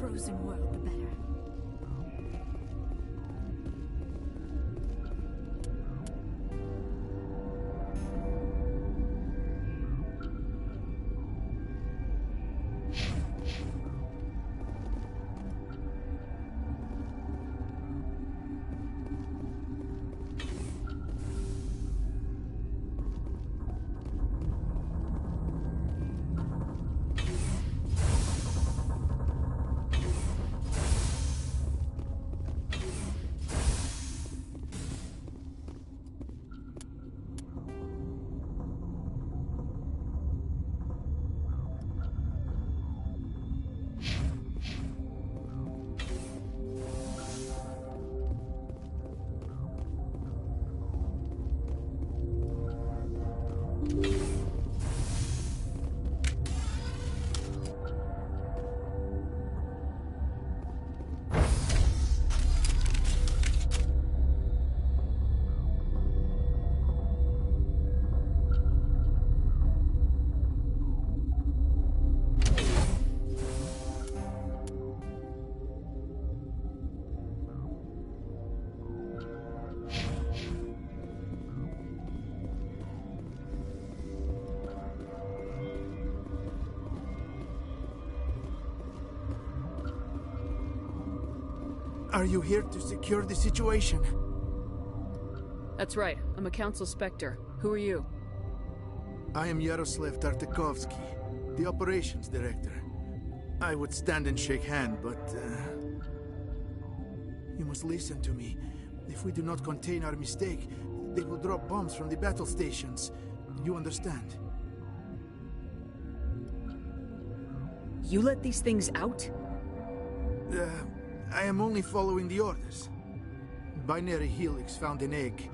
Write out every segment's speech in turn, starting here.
frozen world, the better. Are you here to secure the situation? That's right. I'm a Council Spectre. Who are you? I am Yaroslav Tartakovsky, the operations director. I would stand and shake hand, but... you must listen to me. If we do not contain our mistake, they will drop bombs from the battle stations. You understand? You let these things out? I am only following the orders. Binary Helix found an egg.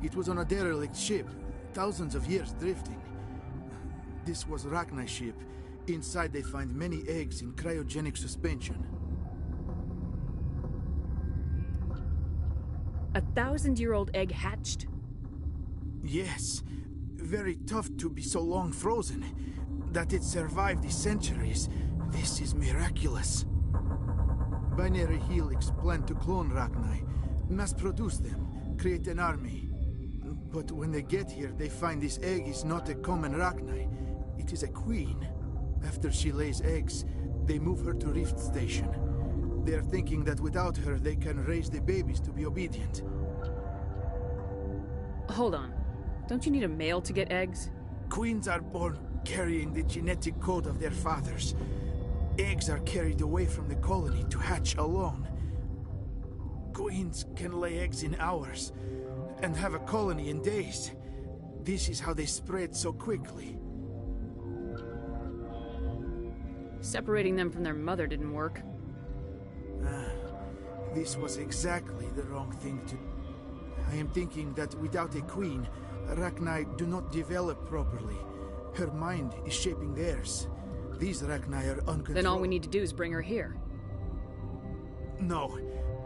It was on a derelict ship, thousands of years drifting. This was Rachni's ship. Inside they find many eggs in cryogenic suspension. 1,000-year-old egg hatched? Yes. Very tough to be so long frozen. That it survived the centuries. This is miraculous. Binary Helix planned to clone Rachni, mass-produce them, create an army. But when they get here, they find this egg is not a common Rachni. It is a queen. After she lays eggs, they move her to Rift Station. They are thinking that without her, they can raise the babies to be obedient. Hold on. Don't you need a male to get eggs? Queens are born carrying the genetic code of their fathers. Eggs are carried away from the colony to hatch alone. Queens can lay eggs in hours and have a colony in days. This is how they spread so quickly. Separating them from their mother didn't work. This was exactly the wrong thing to... I am thinking that without a queen, Rachni do not develop properly. Her mind is shaping theirs. These Rachni are uncontrolled. Then all we need to do is bring her here. No,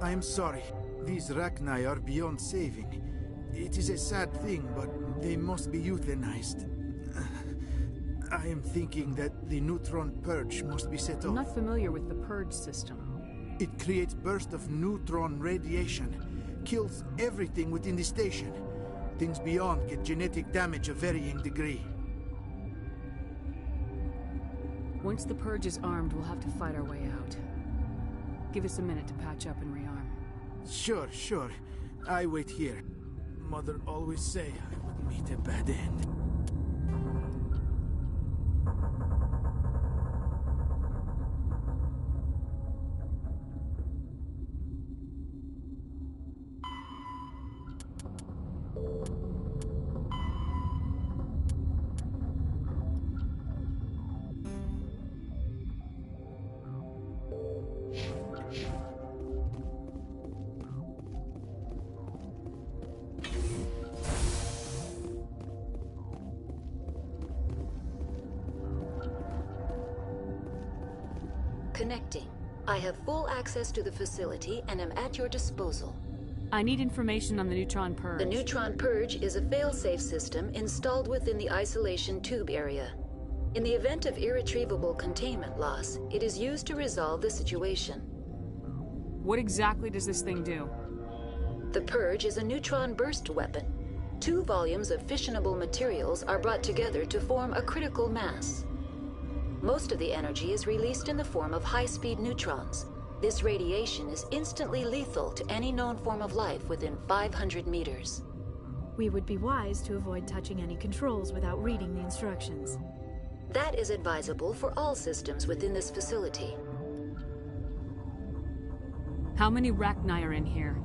I am sorry. These Rachni are beyond saving. It is a sad thing, but they must be euthanized. I am thinking that the neutron purge must be set off. I'm not familiar with the purge system. It creates bursts of neutron radiation, kills everything within the station. Things beyond get genetic damage of varying degree. Once the purge is armed, we'll have to fight our way out. Give us a minute to patch up and rearm. Sure. I wait here. Mother always say I would meet a bad end. Connecting. I have full access to the facility and am at your disposal. I need information on the neutron purge. The neutron purge is a fail-safe system installed within the isolation tube area. In the event of irretrievable containment loss, it is used to resolve the situation. What exactly does this thing do? The Purge is a neutron burst weapon. 2 volumes of fissionable materials are brought together to form a critical mass. Most of the energy is released in the form of high-speed neutrons. This radiation is instantly lethal to any known form of life within 500 meters. We would be wise to avoid touching any controls without reading the instructions. That is advisable for all systems within this facility. How many Rachni are in here?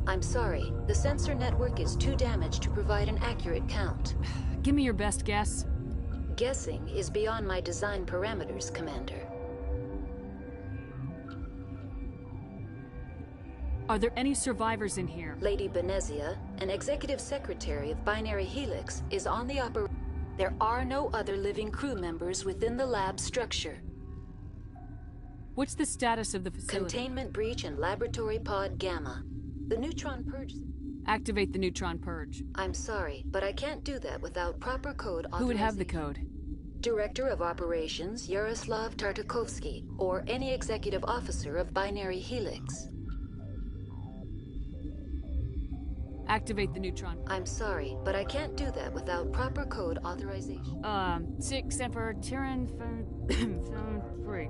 I'm sorry, the sensor network is too damaged to provide an accurate count. Give me your best guess. Guessing is beyond my design parameters, Commander. Are there any survivors in here? Lady Benezia, an executive secretary of Binary Helix, is on the operation. There are no other living crew members within the lab structure. What's the status of the facility? Containment breach in Laboratory Pod Gamma. The neutron purge... Activate the neutron purge. I'm sorry, but I can't do that without proper code authorization. Who would have the code? Director of Operations Yaroslav Tartakovsky, or any executive officer of Binary Helix. Activate the neutron. I'm sorry, but I can't do that without proper code authorization. 6 Emperor Tyrann 3.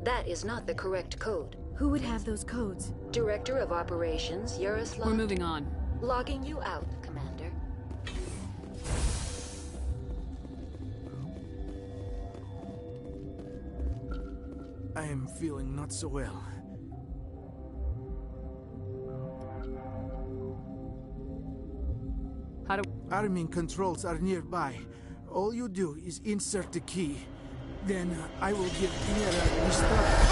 That is not the correct code. Who would have those codes? Director of Operations Yaroslav... We're moving on. Logging you out, Commander. I am feeling not so well. How do... Arming controls are nearby. All you do is insert the key. Then I will give Mira restart.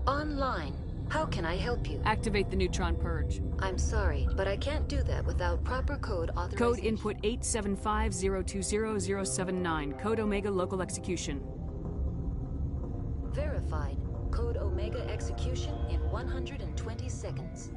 Online. How can I help you? Activate the neutron purge. I'm sorry, but I can't do that without proper code authorization. Code input 875020079. Code Omega local execution. Verified. Code Omega execution in 120 seconds.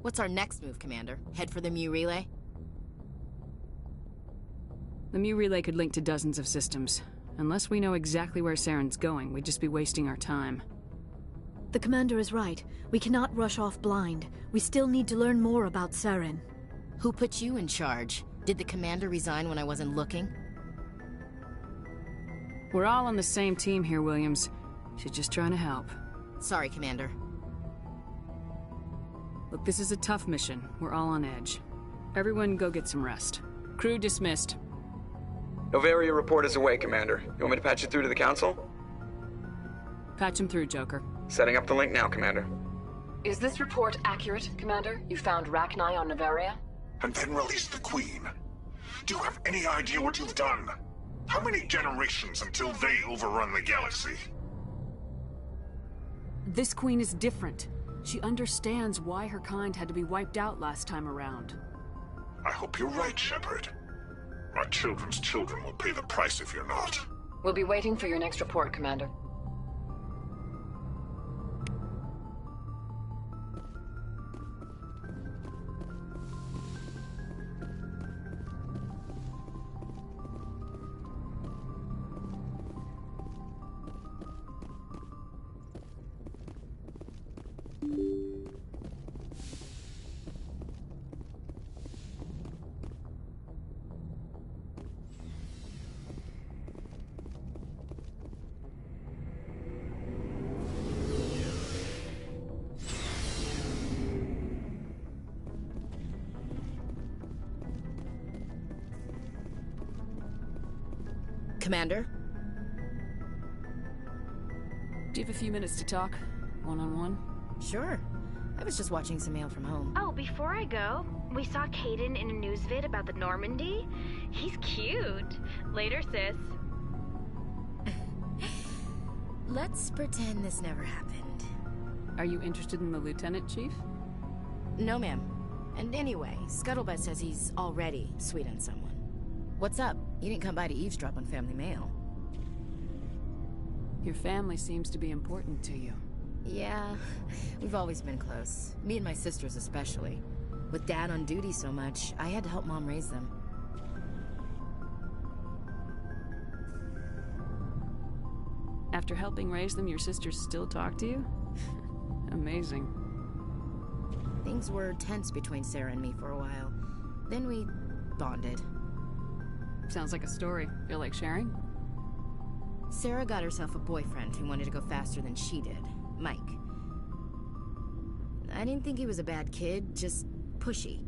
What's our next move, Commander? Head for the Mu relay? The Mu relay could link to dozens of systems. Unless we know exactly where Saren's going, we'd just be wasting our time. The commander is right. We cannot rush off blind. We still need to learn more about Saren. Who put you in charge? Did the commander resign when I wasn't looking? We're all on the same team here, Williams. She's just trying to help. Sorry, Commander. Look, this is a tough mission. We're all on edge. Everyone go get some rest. Crew dismissed. Novaria report is away, Commander. You want me to patch it through to the Council? Patch him through, Joker. Setting up the link now, Commander. Is this report accurate, Commander? You found Rachni on Novaria? And then released the Queen. Do you have any idea what you've done? How many generations until they overrun the galaxy? This Queen is different. She understands why her kind had to be wiped out last time around. I hope you're right, Shepard. My children's children will pay the price if you're not. We'll be waiting for your next report, Commander. Commander? Do you have a few minutes to talk? One-on-one? Sure. I was just watching some mail from home. Oh, before I go, we saw Caden in a news vid about the Normandy. He's cute. Later, sis. Let's pretend this never happened. Are you interested in the Lieutenant, Chief? No, ma'am. And anyway, Scuttlebutt says he's already sweet on someone. What's up? You didn't come by to eavesdrop on family mail. Your family seems to be important to you. Yeah, we've always been close. Me and my sisters especially. With Dad on duty so much, I had to help Mom raise them. After helping raise them, your sisters still talk to you? Amazing. Things were tense between Sarah and me for a while. Then we bonded. Sounds like a story. Feel like sharing? Sarah got herself a boyfriend who wanted to go faster than she did, Mike. I didn't think he was a bad kid, just pushy.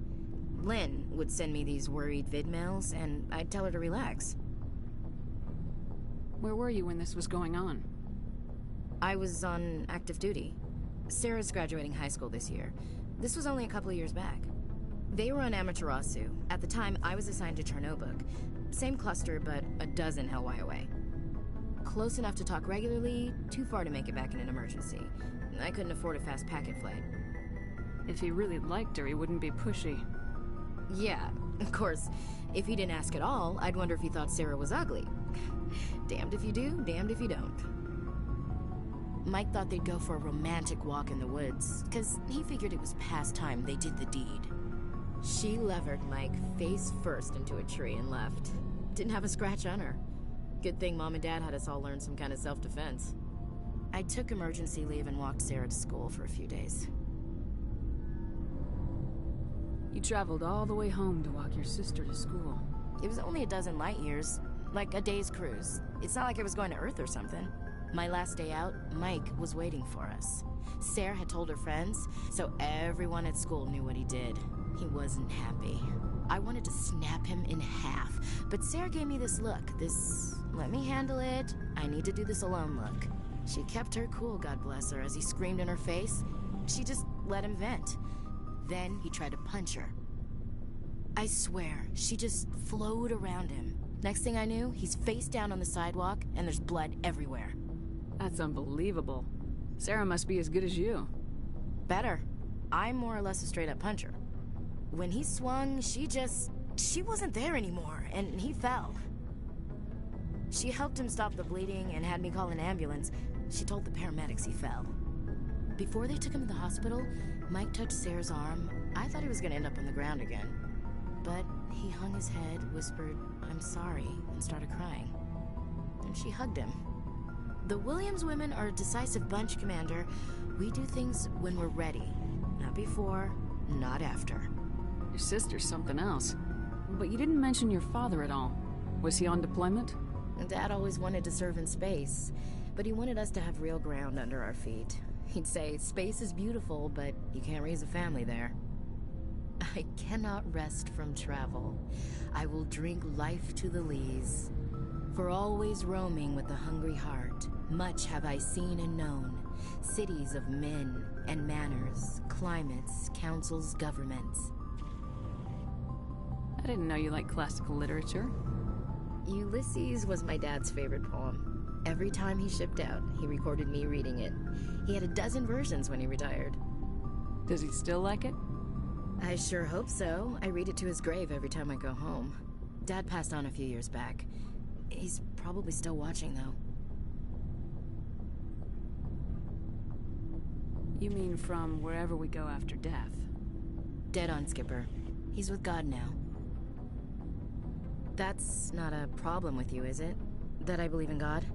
Lynn would send me these worried vid mails, and I'd tell her to relax. Where were you when this was going on? I was on active duty. Sarah's graduating high school this year. This was only a couple of years back. They were on Amaterasu. At the time, I was assigned to Chernobog. Same cluster, but a dozen Hellwire away. Close enough to talk regularly, too far to make it back in an emergency. I couldn't afford a fast packet flight. If he really liked her, he wouldn't be pushy. Yeah, of course. If he didn't ask at all, I'd wonder if he thought Sarah was ugly. Damned if you do, damned if you don't. Mike thought they'd go for a romantic walk in the woods, because he figured it was past time they did the deed. She levered Mike face first into a tree and left. Didn't have a scratch on her. Good thing Mom and Dad had us all learn some kind of self-defense. I took emergency leave and walked Sarah to school for a few days. You traveled all the way home to walk your sister to school. It was only a dozen light years, like a day's cruise. It's not like I was going to Earth or something. My last day out, Mike was waiting for us. Sarah had told her friends, so everyone at school knew what he did. He wasn't happy. I wanted to snap him in half, but Sarah gave me this look, this let me handle it, I need to do this alone look. She kept her cool, God bless her, as he screamed in her face. She just let him vent. Then he tried to punch her. I swear, she just flowed around him. Next thing I knew, he's face down on the sidewalk, and there's blood everywhere. That's unbelievable. Sarah must be as good as you. Better. I'm more or less a straight-up puncher. When he swung, she wasn't there anymore, and he fell. She helped him stop the bleeding and had me call an ambulance. She told the paramedics he fell. Before they took him to the hospital, Mike touched Sarah's arm. I thought he was gonna end up on the ground again. But he hung his head, whispered, "I'm sorry," and started crying. And she hugged him. The Williams women are a decisive bunch, Commander. We do things when we're ready. Not before, not after. Your sister's something else. But you didn't mention your father at all. Was he on deployment? Dad always wanted to serve in space, but he wanted us to have real ground under our feet. He'd say, space is beautiful, but you can't raise a family there. I cannot rest from travel. I will drink life to the lees. For always roaming with a hungry heart, much have I seen and known. Cities of men and manners, climates, councils, governments. I didn't know you liked classical literature. Ulysses was my dad's favorite poem. Every time he shipped out, he recorded me reading it. He had a dozen versions when he retired. Does he still like it? I sure hope so. I read it to his grave every time I go home. Dad passed on a few years back. He's probably still watching, though. You mean from wherever we go after death? Dead on, Skipper. He's with God now. That's not a problem with you, is it? That I believe in God?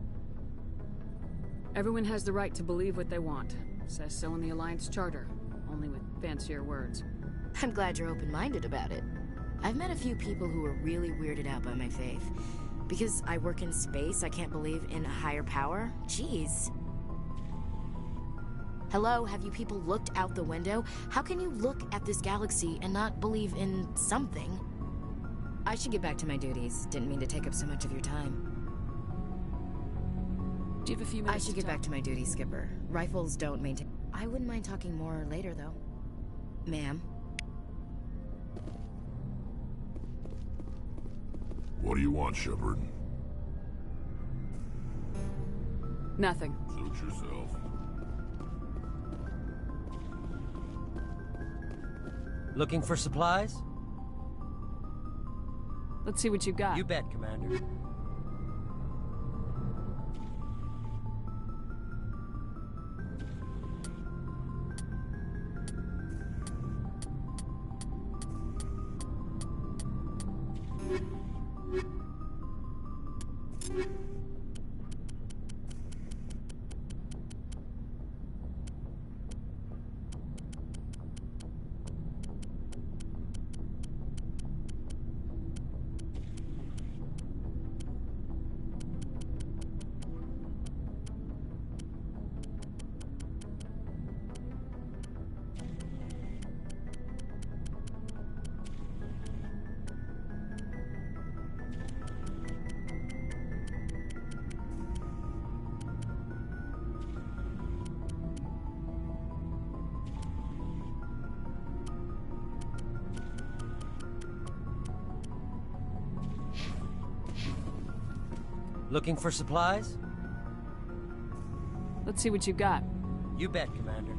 Everyone has the right to believe what they want. Says so in the Alliance Charter, only with fancier words. I'm glad you're open-minded about it. I've met a few people who are really weirded out by my faith. Because I work in space, I can't believe in a higher power? Jeez. Hello, have you people looked out the window? How can you look at this galaxy and not believe in something? I should get back to my duties. Didn't mean to take up so much of your time. Do you have a few minutes? I should get back to my duties, Skipper. Rifles don't maintain... I wouldn't mind talking more later, though. Ma'am? What do you want, Shepard? Nothing. Suit yourself. Looking for supplies? Let's see what you got. You bet, Commander. Looking for supplies? Let's see what you got. You bet, Commander.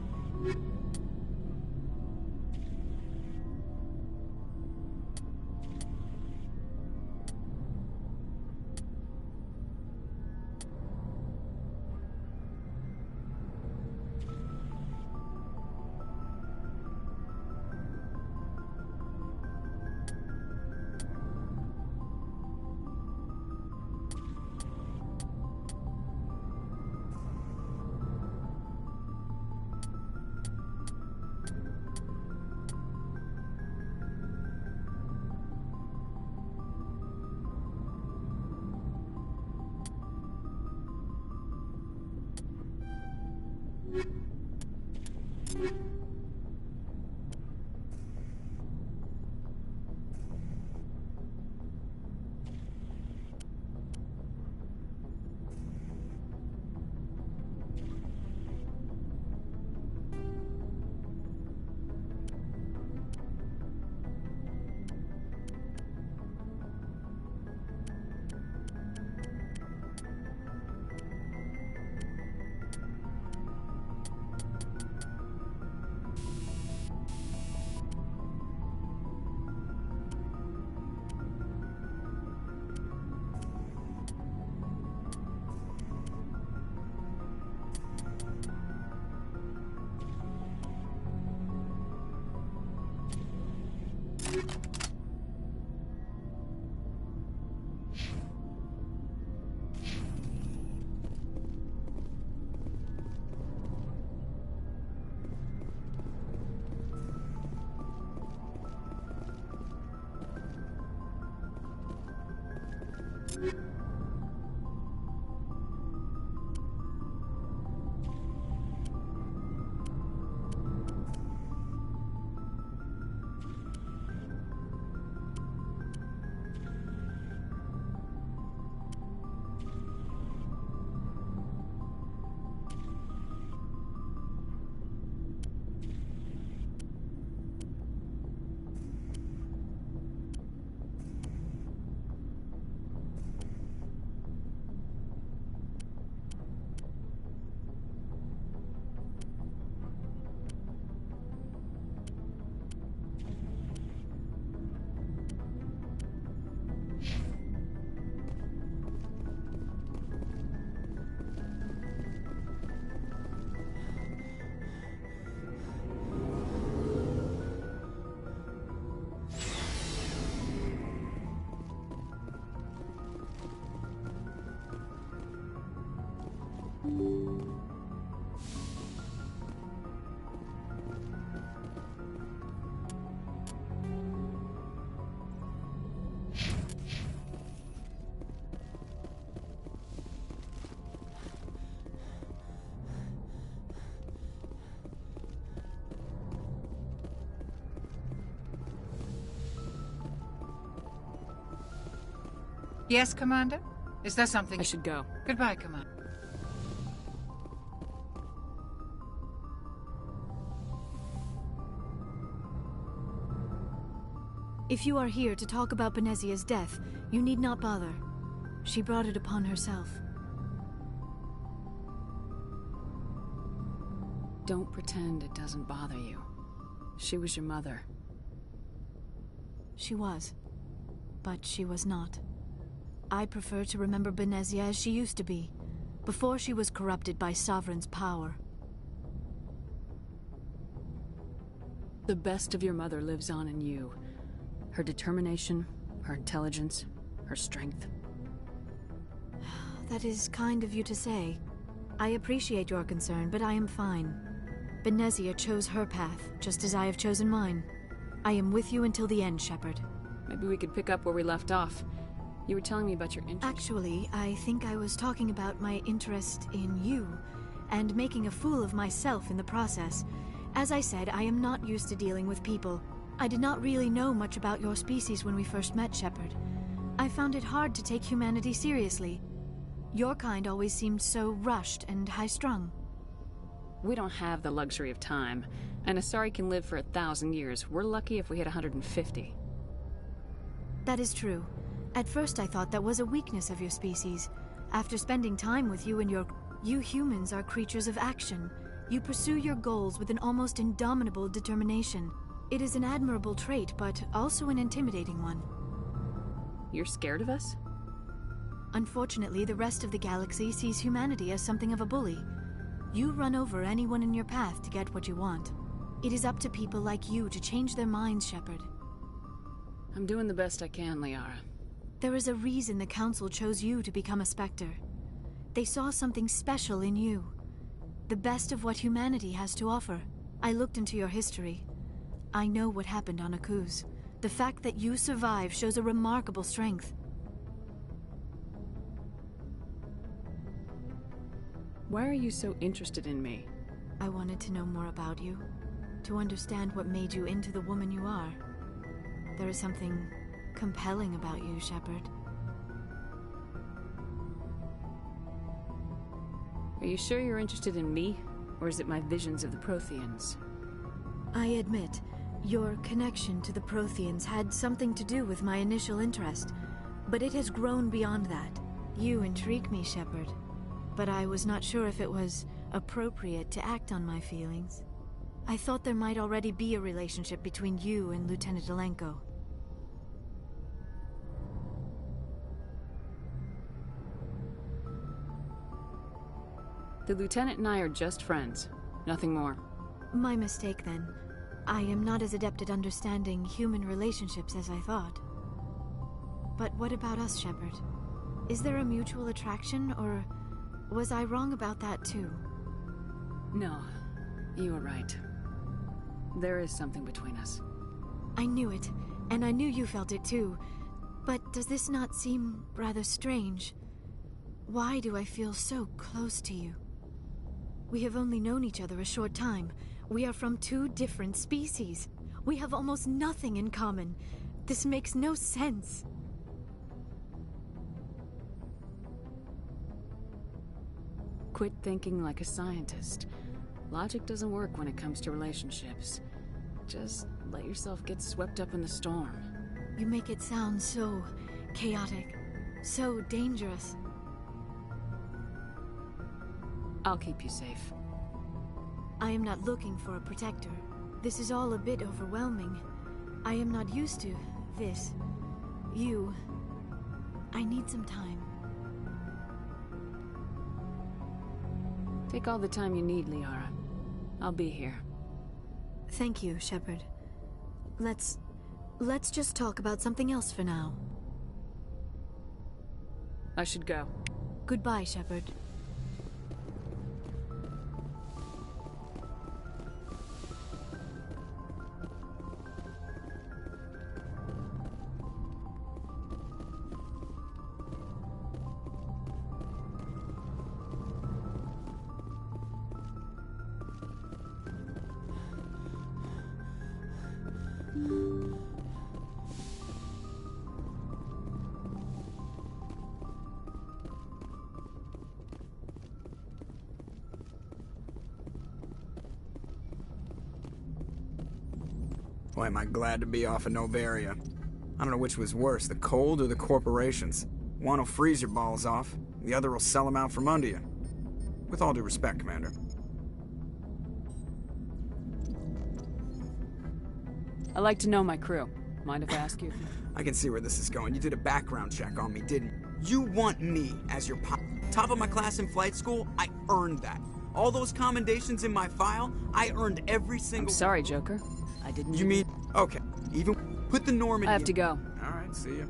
Yes, Commander? Is there something... I should go. Goodbye, Commander. If you are here to talk about Benezia's death, you need not bother. She brought it upon herself. Don't pretend it doesn't bother you. She was your mother. She was. But she was not. I prefer to remember Benezia as she used to be, before she was corrupted by Sovereign's power. The best of your mother lives on in you. Her determination, her intelligence, her strength. That is kind of you to say. I appreciate your concern, but I am fine. Benezia chose her path, just as I have chosen mine. I am with you until the end, Shepard. Maybe we could pick up where we left off. You were telling me about your interest. Actually, I think I was talking about my interest in you, and making a fool of myself in the process. As I said, I am not used to dealing with people. I did not really know much about your species when we first met, Shepard. I found it hard to take humanity seriously. Your kind always seemed so rushed and high-strung. We don't have the luxury of time, and Asari can live for 1,000 years. We're lucky if we hit 150. That is true. At first I thought that was a weakness of your species. After spending time with you and you humans are creatures of action. You pursue your goals with an almost indomitable determination. It is an admirable trait, but also an intimidating one. You're scared of us? Unfortunately, the rest of the galaxy sees humanity as something of a bully. You run over anyone in your path to get what you want. It is up to people like you to change their minds, Shepard. I'm doing the best I can, Liara. There is a reason the Council chose you to become a Spectre. They saw something special in you. The best of what humanity has to offer. I looked into your history. I know what happened on Akuz. The fact that you survived shows a remarkable strength. Why are you so interested in me? I wanted to know more about you. To understand what made you into the woman you are. There is something compelling about you, Shepard. Are you sure you're interested in me? Or is it my visions of the Protheans? I admit, your connection to the Protheans had something to do with my initial interest, but it has grown beyond that. You intrigue me, Shepard, but I was not sure if it was appropriate to act on my feelings. I thought there might already be a relationship between you and Lieutenant Alenko. The Lieutenant and I are just friends. Nothing more. My mistake, then. I am not as adept at understanding human relationships as I thought. But what about us, Shepard? Is there a mutual attraction, or was I wrong about that too? No, you were right. There is something between us. I knew it, and I knew you felt it too. But does this not seem rather strange? Why do I feel so close to you? We have only known each other a short time. We are from two different species. We have almost nothing in common. This makes no sense. Quit thinking like a scientist. Logic doesn't work when it comes to relationships. Just let yourself get swept up in the storm. You make it sound so chaotic, so dangerous. I'll keep you safe. I am not looking for a protector. This is all a bit overwhelming. I am not used to this. You. I need some time. Take all the time you need, Liara. I'll be here. Thank you, Shepard. Let's just talk about something else for now. I should go. Goodbye, Shepard. Boy, am I glad to be off of Novaria. I don't know which was worse, the cold or the corporations. One will freeze your balls off, the other will sell them out from under you. With all due respect, Commander. I like to know my crew. Mind if I ask you? I can see where this is going. You did a background check on me, didn't you? You want me as your top of my class in flight school? I earned that. All those commendations in my file, I earned every single... I'm sorry, Joker. I didn't... You mean... Okay. Even put the Normandy... I have to go. Alright, see ya.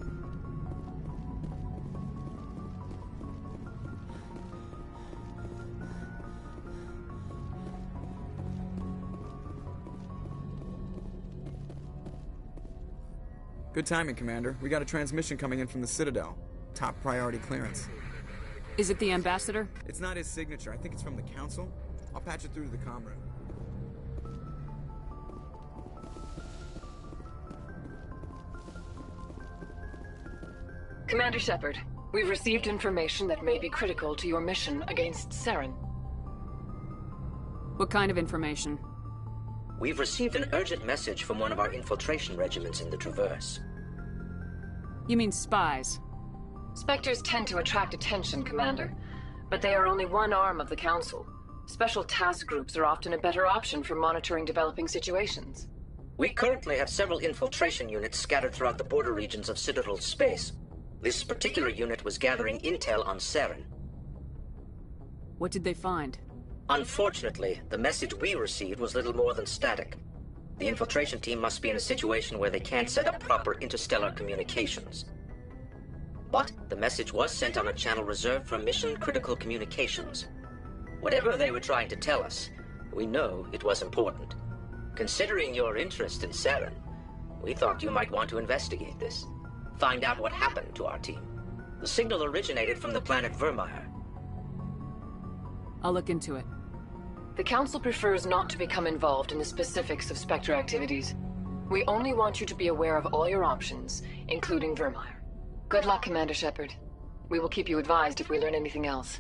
Good timing, Commander. We got a transmission coming in from the Citadel. Top priority clearance. Is it the Ambassador? It's not his signature. I think it's from the Council. I'll patch it through to the comm room. Commander Shepard, we've received information that may be critical to your mission against Saren. What kind of information? We've received an urgent message from one of our infiltration regiments in the Traverse. You mean spies? Spectres tend to attract attention, Commander, but they are only one arm of the Council. Special task groups are often a better option for monitoring developing situations. We currently have several infiltration units scattered throughout the border regions of Citadel space. This particular unit was gathering intel on Saren. What did they find? Unfortunately, the message we received was little more than static. The infiltration team must be in a situation where they can't set up proper interstellar communications. But the message was sent on a channel reserved for mission-critical communications. Whatever they were trying to tell us, we know it was important. Considering your interest in Saren, we thought you might want to investigate this. Find out what happened to our team. The signal originated from the planet Vermeer. I'll look into it. The Council prefers not to become involved in the specifics of Spectre activities. We only want you to be aware of all your options, including Vermeer. Good luck, Commander Shepard. We will keep you advised if we learn anything else.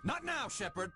Not now, Shepard!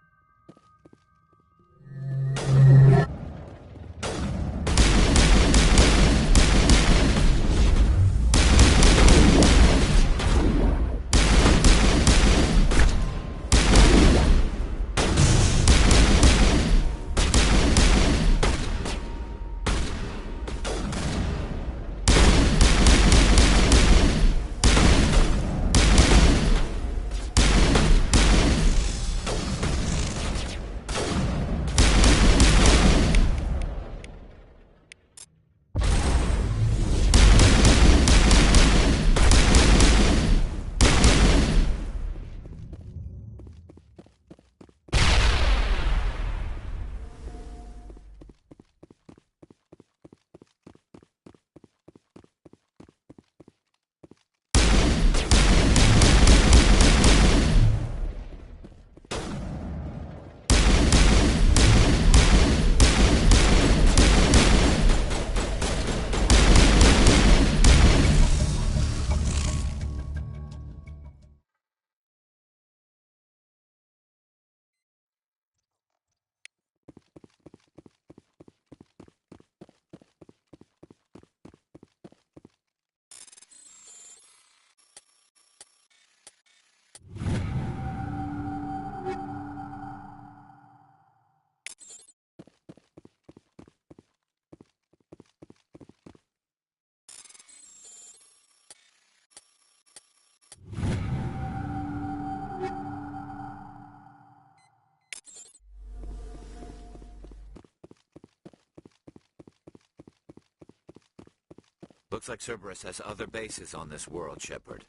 Looks like Cerberus has other bases on this world, Shepard.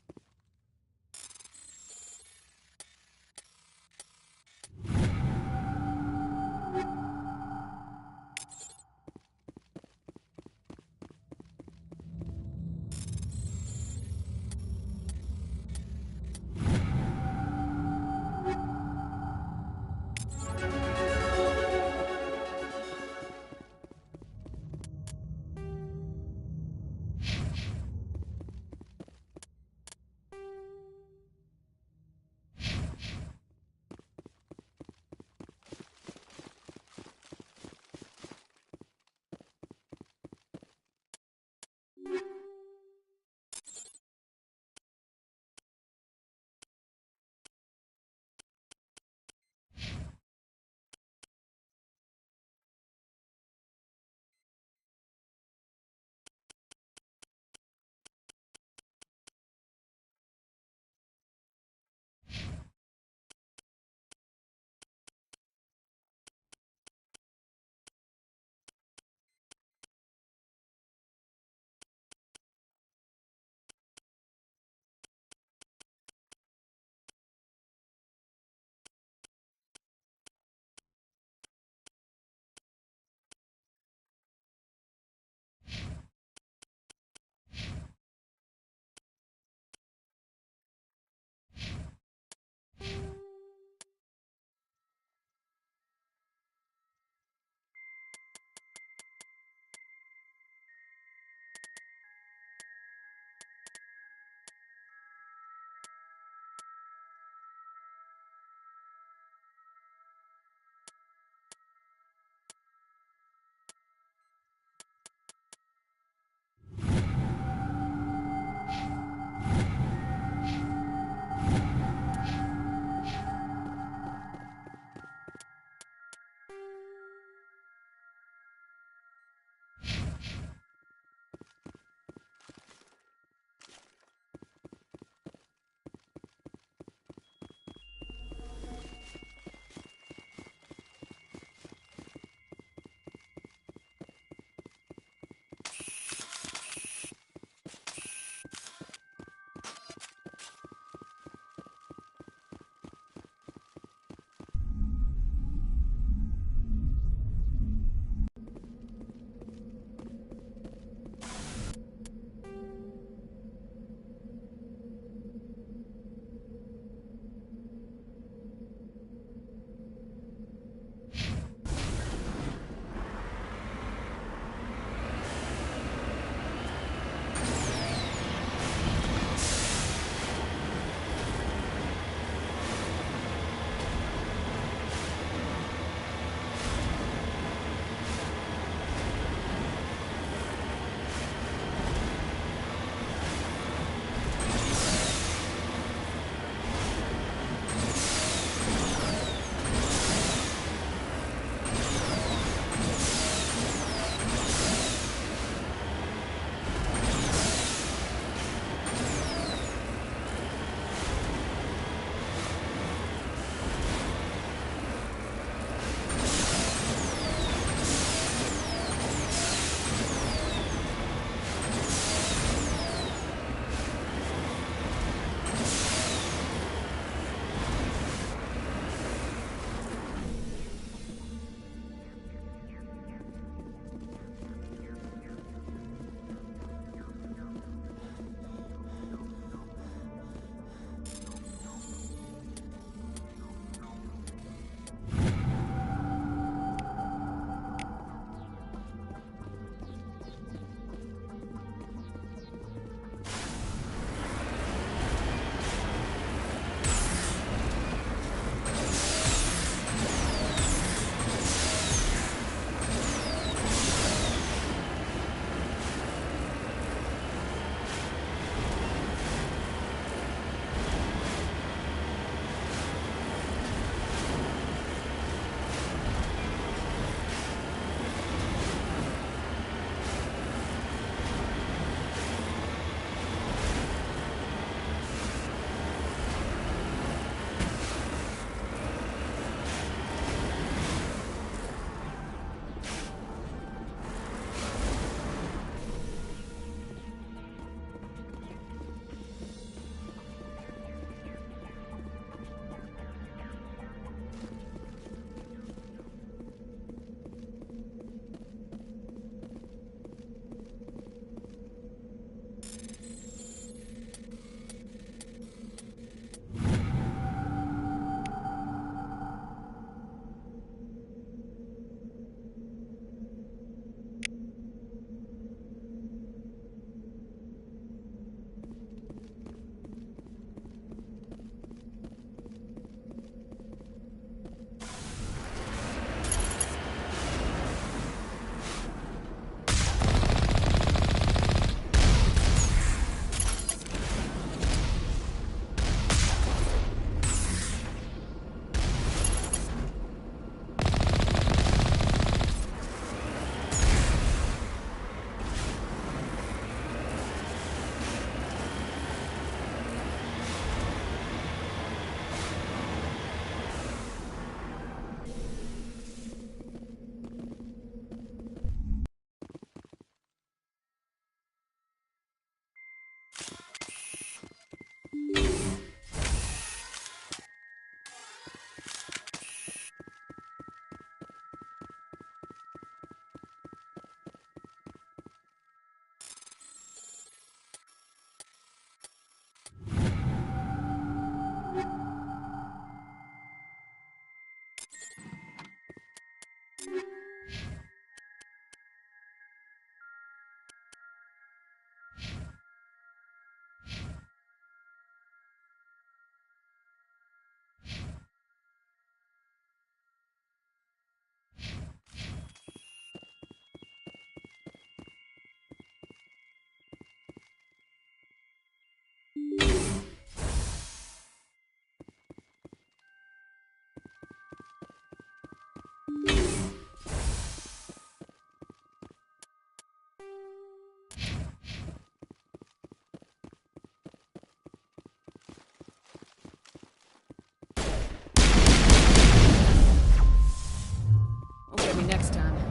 next time.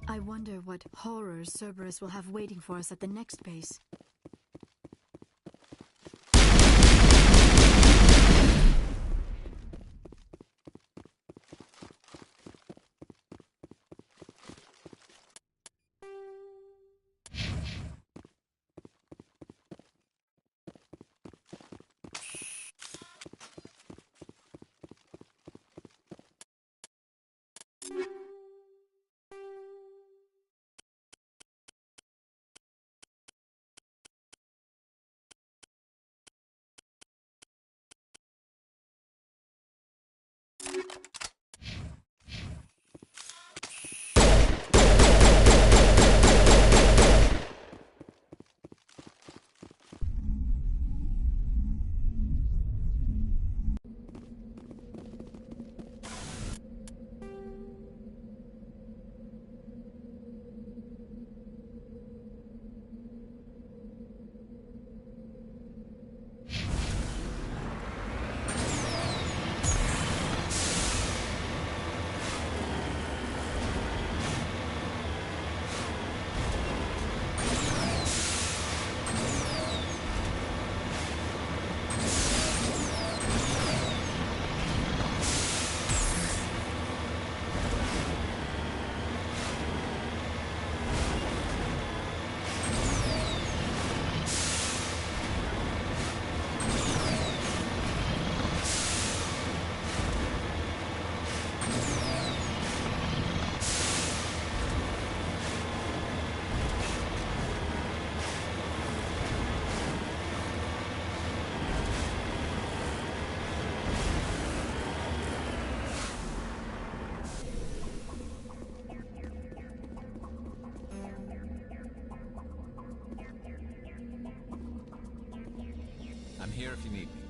I wonder what horrors Cerberus will have waiting for us at the next base. I'm here if you need me.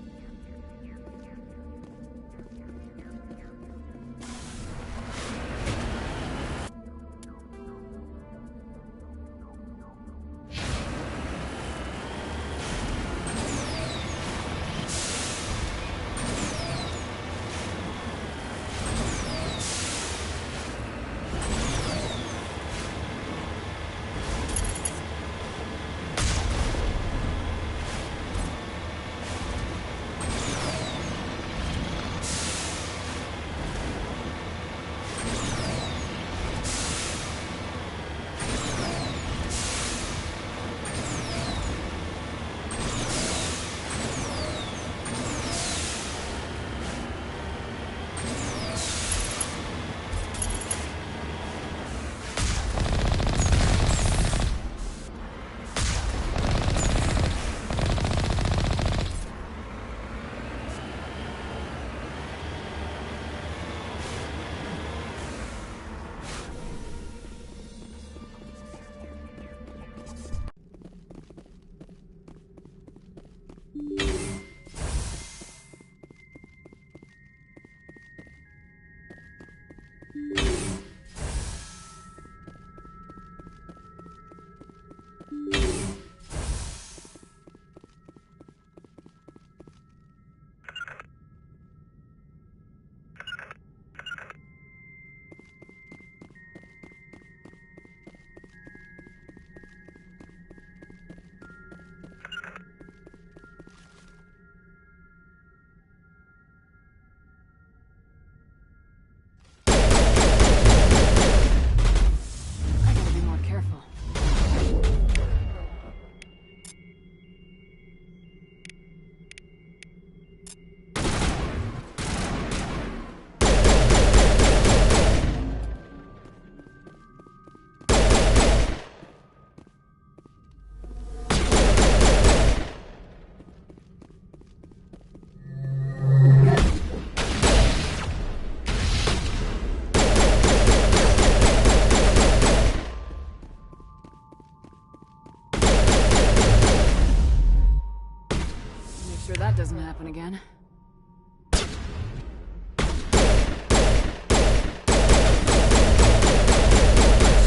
that doesn't happen again.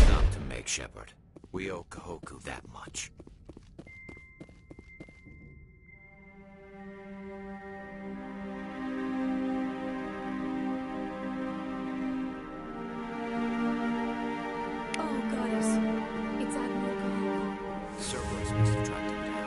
Stop to make, Shepard. We owe Kahoku that much. Oh, goddess. It's Admiral Kahoku. Cerberus must have tracked him down.